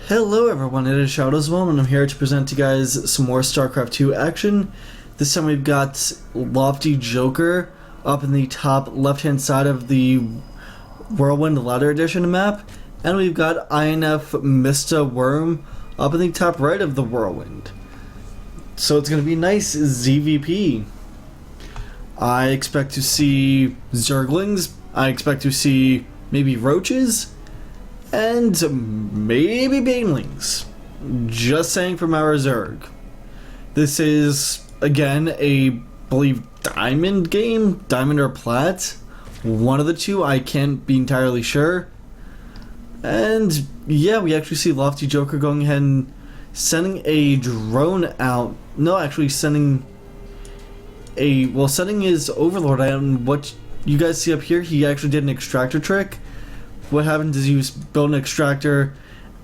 Hello everyone, it is HotS, and I'm here to present to you guys some more StarCraft 2 action. This time we've got LoftyJoker up in the top left hand side of the Whrilwind Ladder Edition map, and we've got InfMistaWurm up in the top right of the Whrilwind. So it's going to be nice ZVP. I expect to see Zerglings, I expect to see maybe Roaches, and maybe Banelings. Just saying from our Zerg. This is, again, a, believe, Diamond game? Diamond or Plat? One of the two, I can't be entirely sure. And, yeah, we actually see LoftyJoker going ahead and sending a drone out. No, actually sending a, well, sending his Overlord out, and what you guys see up here, he actually did an extractor trick. What happens is you build an extractor,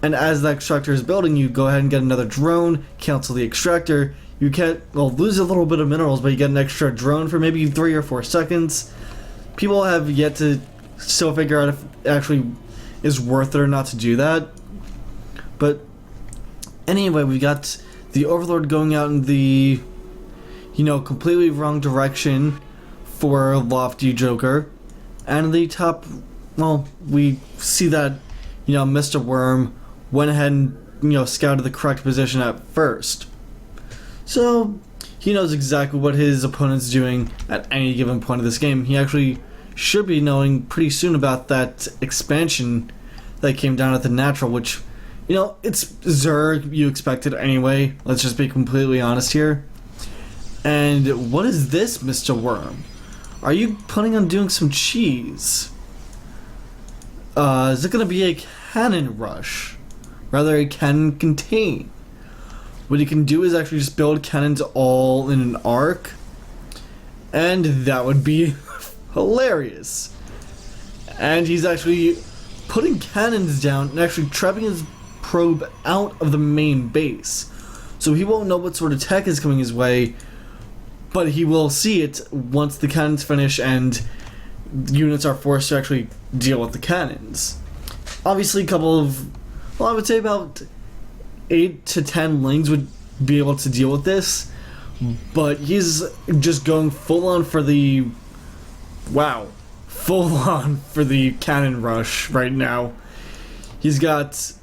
and as that extractor is building, you go ahead and get another drone, cancel the extractor. You can't, well, lose a little bit of minerals, but you get an extra drone for maybe 3 or 4 seconds. People have yet to still figure out if it actually is worth it or not to do that. But anyway, we got the Overlord going out in the, completely wrong direction for LoftyJoker, and in the top, well, we see that, Mr. Worm went ahead and, scouted the correct position at first. So, he knows exactly what his opponent's doing at any given point of this game. He actually should be knowing pretty soon about that expansion that came down at the natural, which, it's Zerg, you expect it anyway. Let's just be completely honest here. And what is this, Mr. Worm? Are you planning on doing some cheese? Is it going to be a cannon rush? Rather, a cannon contain. What you can do is actually just build cannons all in an arc, and that would be hilarious. And he's actually putting cannons down and actually trapping his probe out of the main base. So he won't know what sort of tech is coming his way, but he will see it once the cannons finish and units are forced to actually deal with the cannons. Obviously, a couple of, well, I would say about 8 to 10 lings would be able to deal with this, but he's just going full on for the, full on for the cannon rush right now. He does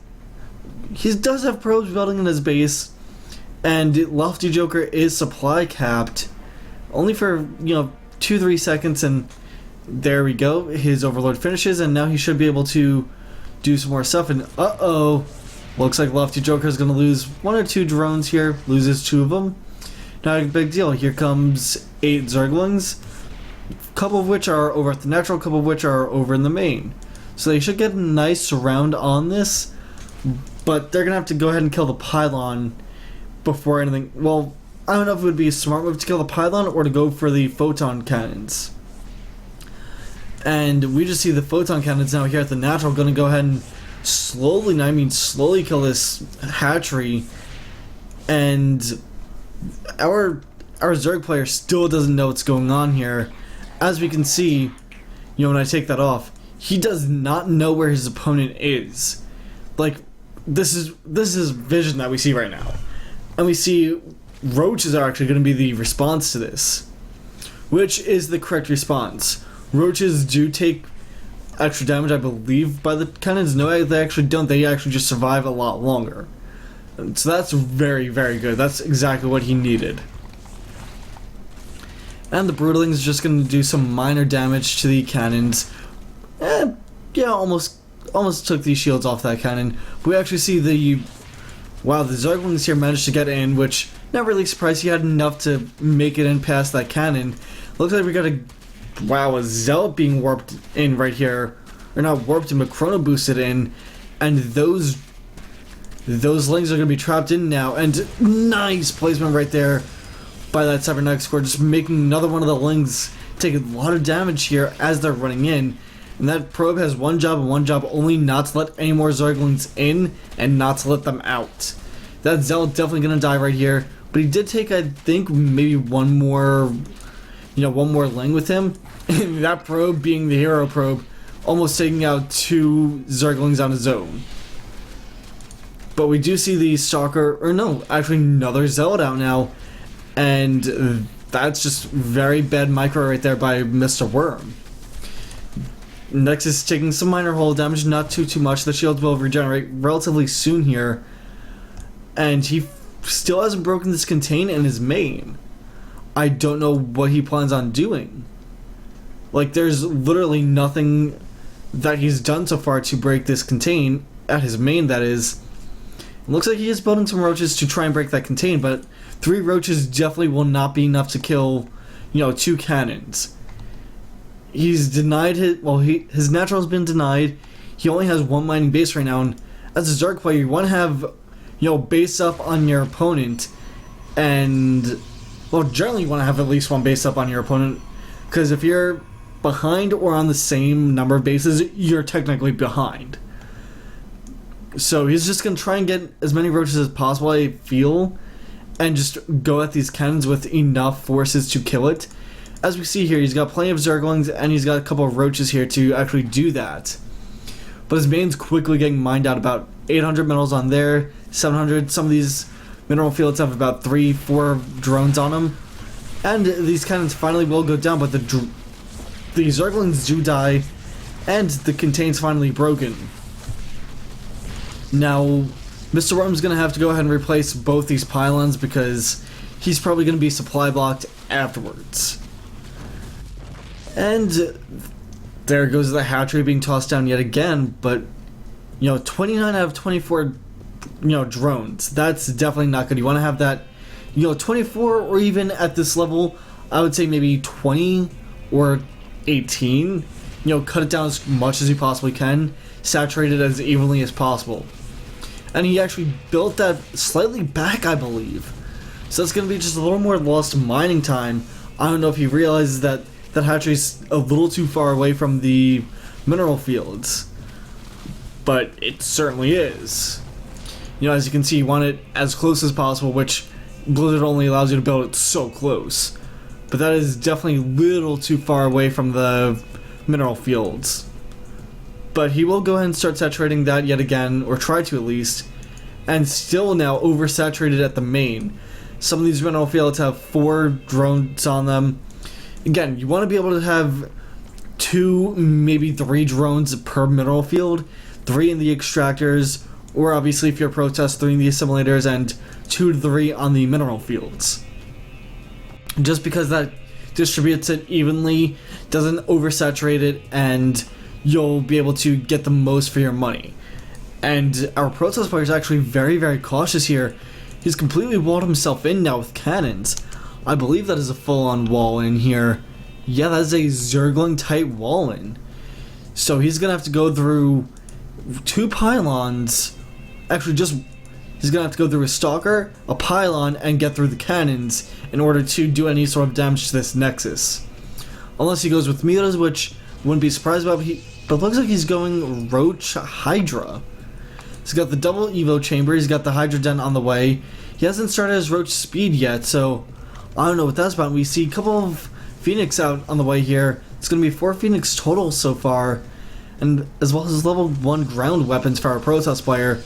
have probes building in his base, and LoftyJoker is supply capped only for 2-3 seconds, and there we go. His Overlord finishes, and now he should be able to do some more stuff. And looks like LoftyJoker is going to lose 1 or 2 drones here. Loses 2 of them. Not a big deal. Here comes 8 Zerglings, a couple of which are over at the natural, a couple of which are over in the main. So they should get a nice surround on this, but they're going to have to go ahead and kill the pylon before anything. Well, I don't know if it would be a smart move to kill the pylon or to go for the photon cannons. And we just see the photon cannons now here at the natural going to go ahead and slowly kill this hatchery. And our Zerg player still doesn't know what's going on here. As we can see, when I take that off, he does not know where his opponent is. Like, this is vision that we see right now. And we see Roaches are actually going to be the response to this, which is the correct response. Roaches do take extra damage, I believe, by the cannons. No, they actually don't. They actually just survive a lot longer. So that's very, very good. That's exactly what he needed. And the Broodlings is just going to do some minor damage to the cannons. Almost took these shields off that cannon. We actually see the Zerglings here managed to get in, which, not really surprised. He had enough to make it in past that cannon. Looks like we got a Zealot being warped in right here. Or not warped in, but chrono boosted in. And those lings are going to be trapped in now. And nice placement right there by that Cybernetic score. Just making another one of the lings take a lot of damage here as they're running in. And that probe has one job and one job only, not to let any more Zerglings in and not to let them out. That Zealot definitely going to die right here. But he did take, I think, maybe one more ling with him. And that probe being the hero probe, almost taking out 2 Zerglings on his own. But we do see the Stalker, or no, actually another Zealot out now, and that's just very bad micro right there by MistaWurm. Nexus is taking some minor hull damage, not too much. The shield will regenerate relatively soon here, and he still hasn't broken this contain in his main. I don't know what he plans on doing. Like, there's literally nothing that he's done so far to break this contain, at his main that is. It looks like he is building some roaches to try and break that contain, but 3 roaches definitely will not be enough to kill, 2 cannons. He's denied his natural has been denied. He only has 1 mining base right now, and as a Dark player, you want to have, base up on your opponent, and, well, generally you want to have at least 1 base up on your opponent, because if you're behind or on the same number of bases, you're technically behind. So he's just going to try and get as many roaches as possible, I feel, and just go at these cannons with enough forces to kill it. As we see here, he's got plenty of Zerglings, and he's got a couple of roaches here to actually do that. But his main's quickly getting mined out. About 800 minerals on there, 700. Some of these mineral fields have about 3-4 drones on them. And these cannons finally will go down, but the Zerglings do die, and the contain's finally broken. Now, MistaWurm's going to have to go ahead and replace both these pylons because he's probably going to be supply blocked afterwards. And there goes the hatchery being tossed down yet again, but, 29 out of 24, drones. That's definitely not good. You want to have that, 24, or even at this level, I would say maybe 20 or 18. Cut it down as much as you possibly can, saturate it as evenly as possible. And he actually built that slightly back, I believe. So it's going to be just a little more lost mining time. I don't know if he realizes that that hatchery's a little too far away from the mineral fields. But it certainly is. As you can see, you want it as close as possible, which Blizzard only allows you to build it so close. But that is definitely a little too far away from the mineral fields. But he will go ahead and start saturating that yet again, or try to at least, and still now oversaturated at the main. Some of these mineral fields have 4 drones on them. Again, you want to be able to have 2, maybe 3 drones per mineral field, 3 in the extractors, or obviously if you're a protest, 3 in the assimilators, and 2 to 3 on the mineral fields. Just because that distributes it evenly, doesn't oversaturate it, and you'll be able to get the most for your money. And our protest player is actually very, very cautious here. He's completely walled himself in now with cannons. I believe that is a full-on wall in here. Yeah, that is a Zergling-type wall in. So he's going to have to go through 2 pylons. Actually, he's going to have to go through a Stalker, a pylon, and get through the cannons in order to do any sort of damage to this Nexus. Unless he goes with Mitas, which wouldn't be surprised about, but it looks like he's going Roach Hydra. He's got the double Evo chamber, he's got the Hydra Den on the way. He hasn't started his Roach speed yet, so I don't know what that's about. We see a couple of Phoenix out on the way here. It's going to be 4 Phoenix total so far, and as well as level 1 ground weapons for our Protest player.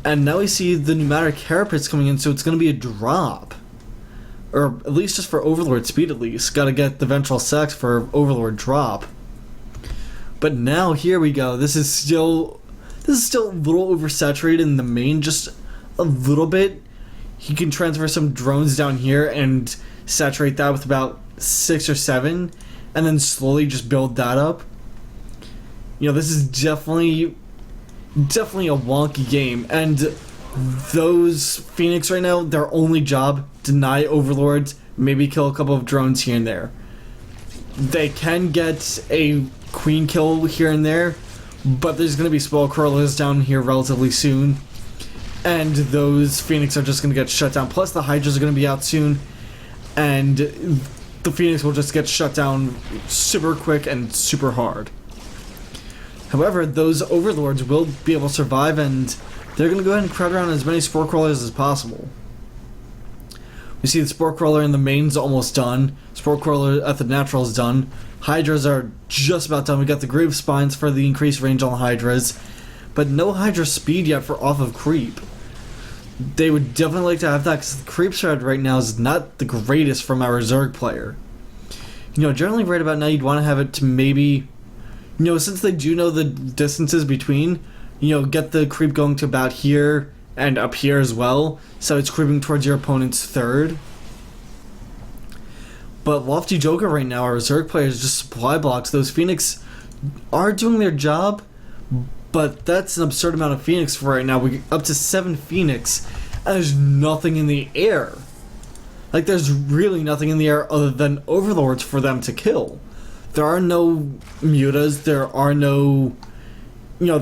And now we see the pneumatic carapace coming in, so it's going to be a drop. Or at least just for Overlord speed at least. Gotta get the Ventral Sex for Overlord drop. But now here we go. This is still a little oversaturated in the main, just a little bit. He can transfer some drones down here and saturate that with about 6 or 7, and then slowly just build that up. This is definitely a wonky game, and those Phoenix right now, their only job, deny Overlords, maybe kill a couple of drones here and there. They can get a Queen kill here and there, but there's going to be Spell Crawlers down here relatively soon, and those Phoenix are just going to get shut down. Plus the Hydras are going to be out soon, and the Phoenix will just get shut down super quick and super hard. However, those Overlords will be able to survive, and they're going to go ahead and crowd around as many Spore Crawlers as possible. We see the Spore Crawler in the main's almost done. Spore Crawler at the natural is done. Hydras are just about done. We got the Grave Spines for the increased range on the Hydras, but no Hydra speed yet for off of creep. they would definitely like to have that, because the creep spread right now is not the greatest from our Zerg player. You know, generally right about now you'd want to have it to maybe, you know, since they do know the distances between, you know, get the creep going to about here and up here as well, so it's creeping towards your opponent's third. But LoftyJoker right now, our Zerg players, just supply blocks. Those Phoenix are doing their job, but that's an absurd amount of Phoenix for right now. We're up to 7 Phoenix, and there's nothing in the air. Like, there's really nothing in the air other than Overlords for them to kill. There are no Mutas, there are no, you know,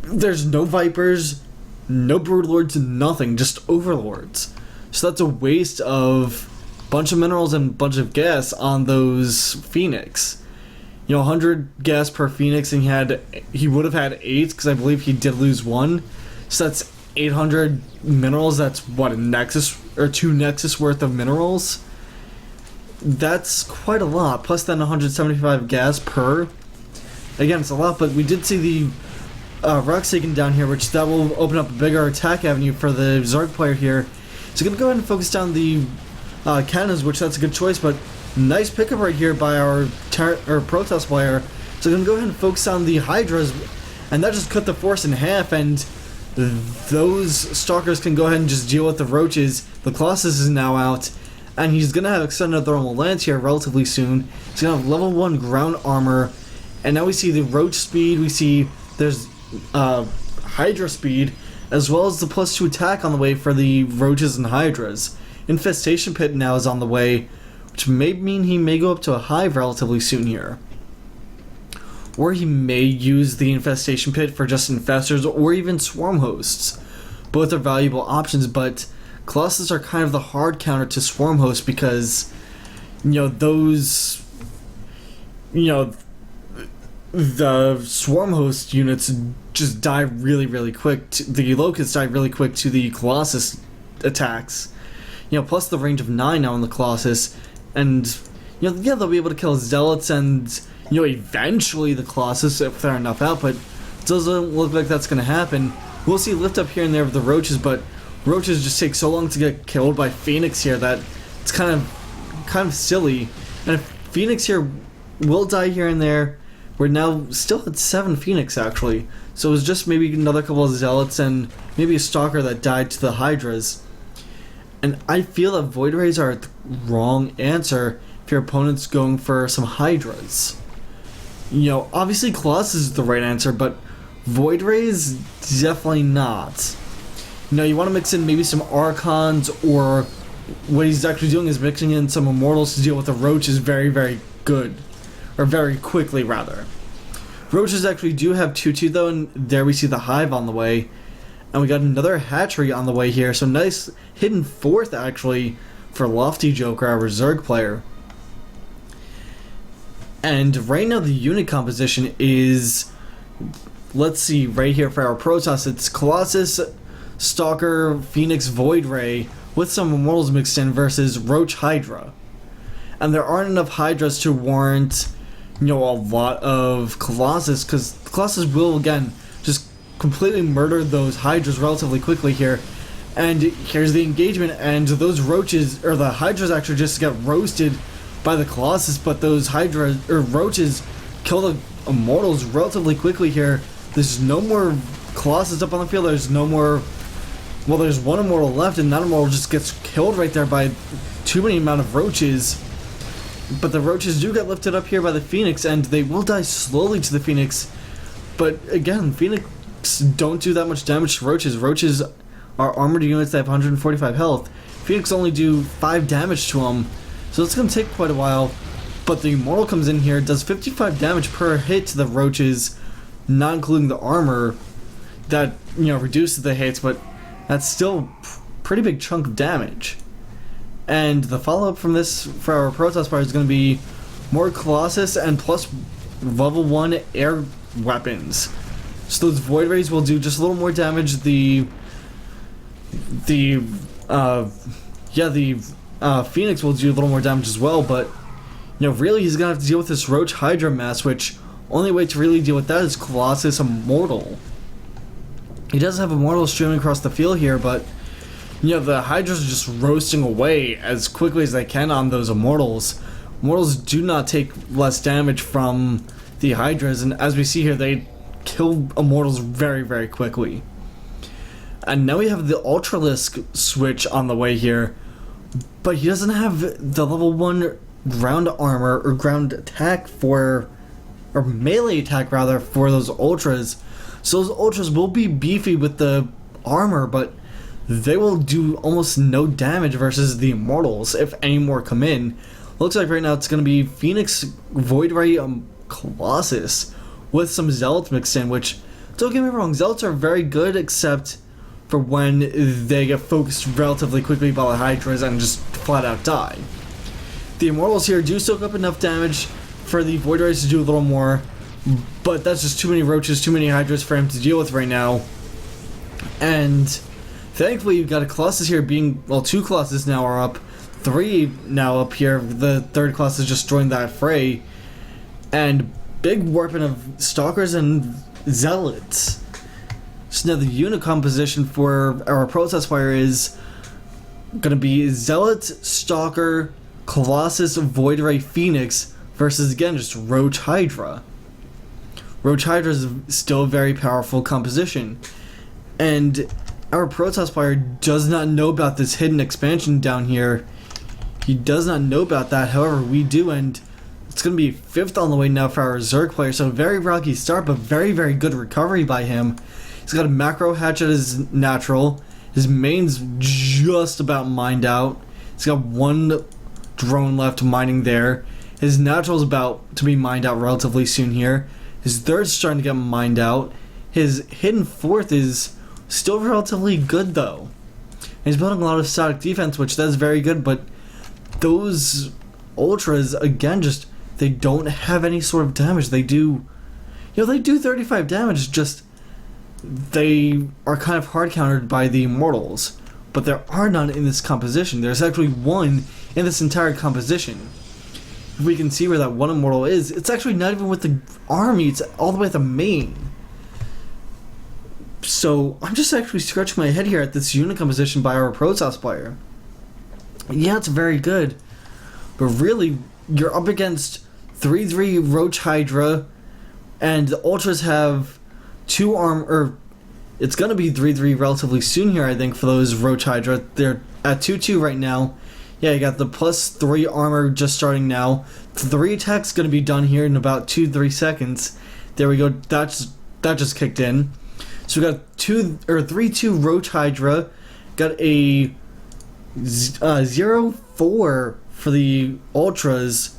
there's no Vipers, no Broodlords, nothing, just Overlords. So that's a waste of a bunch of minerals and a bunch of gas on those Phoenix. You know, 100 gas per Phoenix, and he would have had 8, because I believe he did lose 1. So that's 800 minerals. That's what, a Nexus or 2 Nexus worth of minerals. That's quite a lot. Plus then 175 gas per. Again, it's a lot, but we did see the Rocks taken down here, which that will open up a bigger attack avenue for the Zerg player here. So I'm gonna go ahead and focus down the cannons, which that's a good choice, but nice pickup right here by our Protoss player. So I'm gonna go ahead and focus on the Hydras, and that just cut the force in half, and those Stalkers can go ahead and just deal with the Roaches. The Colossus is now out, and he's gonna have extended thermal lance here relatively soon. He's gonna have level 1 ground armor, and now we see the Roach speed, we see there's Hydra speed, as well as the +2 attack on the way for the Roaches and Hydras. Infestation Pit now is on the way, which may mean he may go up to a hive relatively soon here. Or he may use the Infestation Pit for just infestors or even swarm hosts. Both are valuable options, but Colossus are kind of the hard counter to swarm hosts, because, you know, those, you know, the swarm host units just die really, really quick. The Locusts die really quick to the Colossus attacks. You know, plus the range of 9 now on the Colossus, and, you know, yeah, they'll be able to kill Zealots and, you know, eventually the Colossus if they're enough out, but it doesn't look like that's going to happen. We'll see lift up here and there of the Roaches, but Roaches just take so long to get killed by Phoenix here that it's kind of silly. And if Phoenix here will die here and there, we're now still at 7 Phoenix actually. So it was just maybe another couple of Zealots and maybe a Stalker that died to the Hydras. And I feel that Void Rays are the wrong answer if your opponent's going for some Hydras. You know, obviously Colossus is the right answer, but Void Rays, definitely not. You know, you want to mix in maybe some Archons, or what he's actually doing is mixing in some Immortals to deal with the Roaches very, very good. Or very quickly, rather. Roaches actually do have 2-2 though, and there we see the Hive on the way. And we got another hatchery on the way here, so nice hidden 4th actually for LoftyJoker, our Zerg player. And right now the unit composition is, let's see, right here for our Protoss, it's Colossus, Stalker, Phoenix, Void Ray, with some Immortals mixed in versus Roach Hydra. And there aren't enough Hydras to warrant, you know, a lot of Colossus, because Colossus will, again, just completely murder those Hydras relatively quickly here. And here's the engagement, and those Roaches, or the Hydras actually just get roasted by the Colossus, but those Hydra, or Roaches, kill the Immortals relatively quickly here. There's no more Colossus up on the field, there's no more, well, there's one Immortal left, and that Immortal just gets killed right there by too many amount of Roaches. But the Roaches do get lifted up here by the Phoenix, and they will die slowly to the Phoenix. But again, Phoenix don't do that much damage to Roaches. Roaches are armored units that have 145 health. Phoenix only do 5 damage to them, so it's going to take quite a while. But the Immortal comes in here, does 55 damage per hit to the Roaches, not including the armor that, you know, reduces the hits, but that's still a pretty big chunk of damage. And the follow-up from this for our Protoss player is going to be more Colossus and plus level 1 air weapons. So those Void Rays will do just a little more damage. The Phoenix will do a little more damage as well, but, you know, really he's going to have to deal with this Roach Hydra mess, which only way to really deal with that is Colossus Immortal. He does have Immortal streaming across the field here, but, The Hydras are just roasting away as quickly as they can on those Immortals. Immortals do not take less damage from the Hydras, and as we see here, they kill Immortals very, very quickly. And now we have the Ultralisk switch on the way here, but he doesn't have the level 1 ground armor or ground attack or melee attack rather, for those Ultras. So those Ultras will be beefy with the armor, but they will do almost no damage versus the Immortals if any more come in. Looks like right now it's going to be Phoenix, Void Ray, Colossus with some Zealots mixed in, which, don't get me wrong, Zealots are very good except for when they get focused relatively quickly by the Hydras and just flat out die. The Immortals here do soak up enough damage for the Void Rays to do a little more, but that's just too many Roaches, too many Hydras for him to deal with right now. And thankfully you've got a Colossus here being, well, 2 Colossus now are up, 3 now up here, the 3rd Colossus just joined that fray, and big warping of Stalkers and Zealots. So now the unit composition for our Protest Fire is going to be Zealot, Stalker, Colossus, Void Ray, Phoenix versus, again, just Roach Hydra. Roach Hydra is still a very powerful composition, and our Protest Fire does not know about this hidden expansion down here. He does not know about that, however we do, and it's going to be 5th on the way now for our Zerg player, so very rocky start, but very, very good recovery by him. He's got a Macro Hatchet as natural, his main's just about mined out, he's got 1 drone left mining there, his natural's about to be mined out relatively soon here, his 3rd's starting to get mined out, his hidden 4th is still relatively good though. And he's building a lot of static defense, which that's very good, but those Ultras, again, just, they don't have any sort of damage. They do, they do 35 damage, just they are kind of hard countered by the Immortals. But there are none in this composition. There's actually 1 in this entire composition. If we can see where that 1 Immortal is, it's actually not even with the army, it's all the way at the main. So I'm just actually scratching my head here at this unit composition by our Protest player. Yeah, it's very good, but really, you're up against 3-3 Roach Hydra, and the Ultras have 2 or it's gonna be 3-3 relatively soon here, I think, for those Roach Hydra. They're at 2-2 right now. Yeah, you got the +3 armor just starting now. 3 attacks gonna be done here in about 2-3 seconds. There we go. That just kicked in. So we got 3-2 Roach Hydra. Got a 0-4 for the Ultras,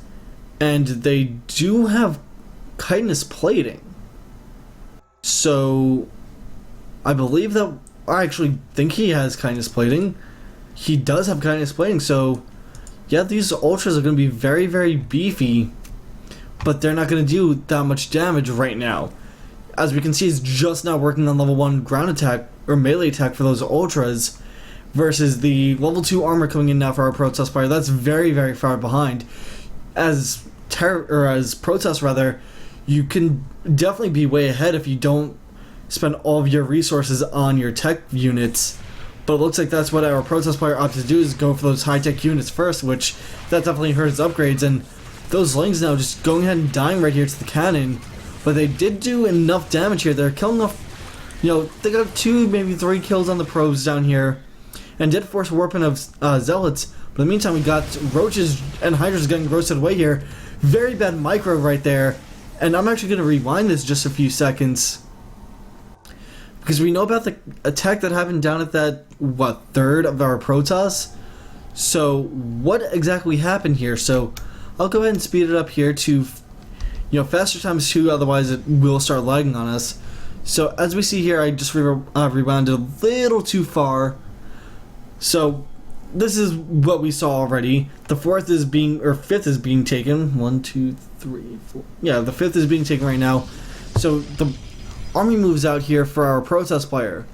and they do have chitinous plating. So I believe that, I actually think he has chitinous plating. He does have chitinous plating, so yeah, these Ultras are going to be very, very beefy, but they're not going to do that much damage right now. As we can see, it's just not working on level 1 ground attack or melee attack for those Ultras, versus the level 2 armor coming in now for our Protest Fire. That's very, very far behind. As Protest rather, you can definitely be way ahead if you don't spend all of your resources on your tech units. But it looks like that's what our Protest Player opted to do, is go for those high-tech units first, which that definitely hurts upgrades. And those Lings now just going ahead and dying right here to the cannon. But they did do enough damage here. They're killing off, they got 2, maybe 3 kills on the probes down here, and did force a warping of Zealots. But in the meantime, we got Roaches and Hydras getting roasted away here. Very bad micro right there. And I'm actually going to rewind this just a few seconds, because we know about the attack that happened down at that, 3rd of our Protoss? So what exactly happened here? So I'll go ahead and speed it up here to, faster times 2, otherwise it will start lagging on us. So as we see here, I just rewound it a little too far. So this is what we saw already. The 5th is being taken. 1, 2, 3, 4. Yeah, the 5th is being taken right now. So the army moves out here for our Protest player,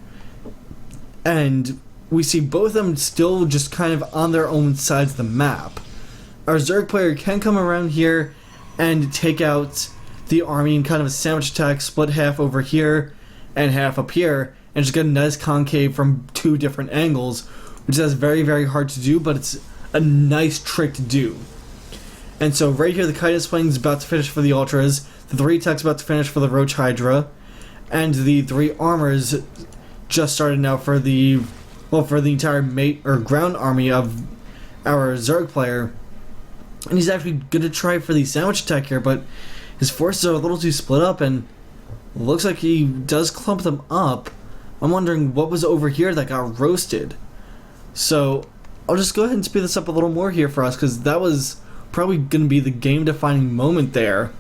and we see both of them still just kind of on their own sides of the map. Our Zerg player can come around here and take out the army in kind of a sandwich attack, split half over here and half up here, and just get a nice concave from 2 different angles, which is very, very hard to do, but it's a nice trick to do. And so right here, the Chitus Plane is about to finish for the Ultras, the 3 Tech's about to finish for the Roach Hydra, and the 3 Armors just started now for the entire mate or ground army of our Zerg player. And he's actually going to try for the sandwich attack here, but his forces are a little too split up, and looks like he does clump them up. I'm wondering what was over here that got roasted. So I'll just go ahead and speed this up a little more here for us, because that was probably going to be the game-defining moment there.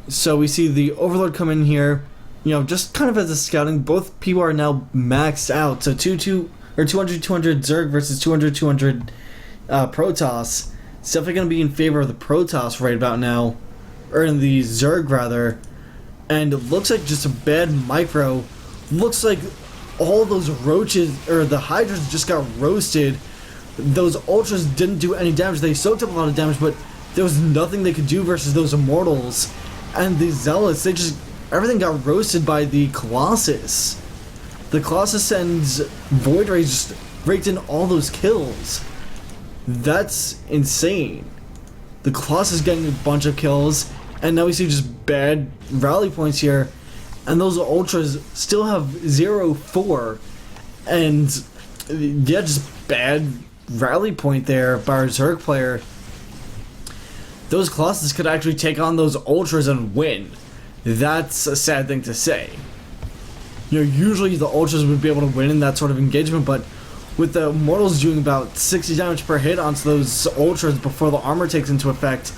So we see the Overlord come in here, you know, just kind of as a scouting. Both people are now maxed out, so 200-200 Zerg versus 200-200 Protoss. It's definitely going to be in favor of the Protoss right about now, or in the Zerg rather. And it looks like just a bad micro. Looks like all those roaches, or the Hydras, just got roasted. Those Ultras didn't do any damage. They soaked up a lot of damage, but there was nothing they could do versus those Immortals. And the Zealots, everything got roasted by the Colossus. The Colossus and Void Rays just raked in all those kills. That's insane. The Colossus getting a bunch of kills, and now we see just bad rally points here, and those Ultras still have 0-4, and yeah, just bad rally point there by our Zerg player. Those Colossus could actually take on those Ultras and win. That's a sad thing to say. You know, usually the Ultras would be able to win in that sort of engagement, but with the Immortals doing about 60 damage per hit onto those Ultras before the armor takes into effect,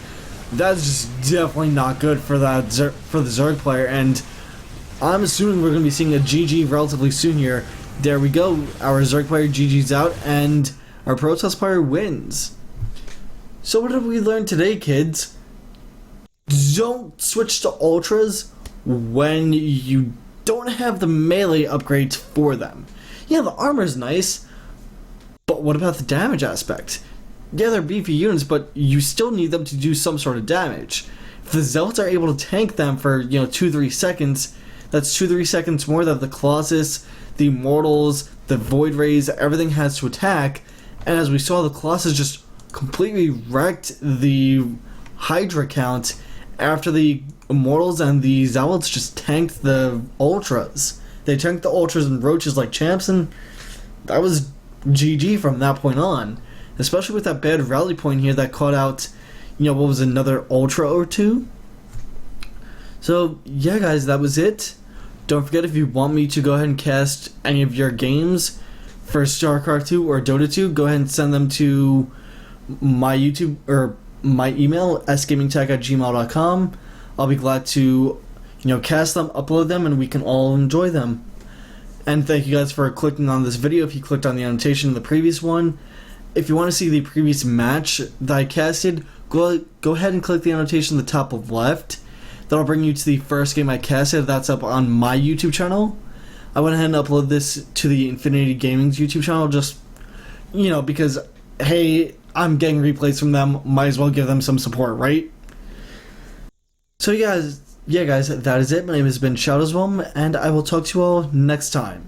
that's just definitely not good for for the Zerg player, and I'm assuming we're going to be seeing a GG relatively soon here. There we go, our Zerg player GG's out, and our Protoss player wins. So what did we learn today, kids? Don't switch to Ultras when you don't have the melee upgrades for them. Yeah, the armor's nice, but what about the damage aspect? Yeah, they're beefy units, but you still need them to do some sort of damage. If the Zealots are able to tank them for, 2-3 seconds, that's 2-3 seconds more that the Colossus, the Immortals, the Void Rays, everything has to attack. And as we saw, the Colossus just completely wrecked the Hydra count after the Immortals and the Zealots just tanked the Ultras. They tanked the Ultras and Roaches like champs, and that was GG from that point on. Especially with that bad rally point here that caught out, what was another Ultra or two? So, yeah guys, that was it. Don't forget, if you want me to go ahead and cast any of your games for StarCraft 2 or Dota 2, go ahead and send them to my YouTube, or my email, sgamingtech@gmail.com. I'll be glad to, cast them, upload them, and we can all enjoy them. And thank you guys for clicking on this video if you clicked on the annotation in the previous one. If you want to see the previous match that I casted, go ahead and click the annotation at the top of left. That'll bring you to the first game I casted. That's up on my YouTube channel. I went ahead and uploaded this to the InfNA Gaming's YouTube channel just, because, hey, I'm getting replays from them, might as well give them some support, right? So yeah guys, that is it. My name has been ShadowsWhelm, and I will talk to you all next time.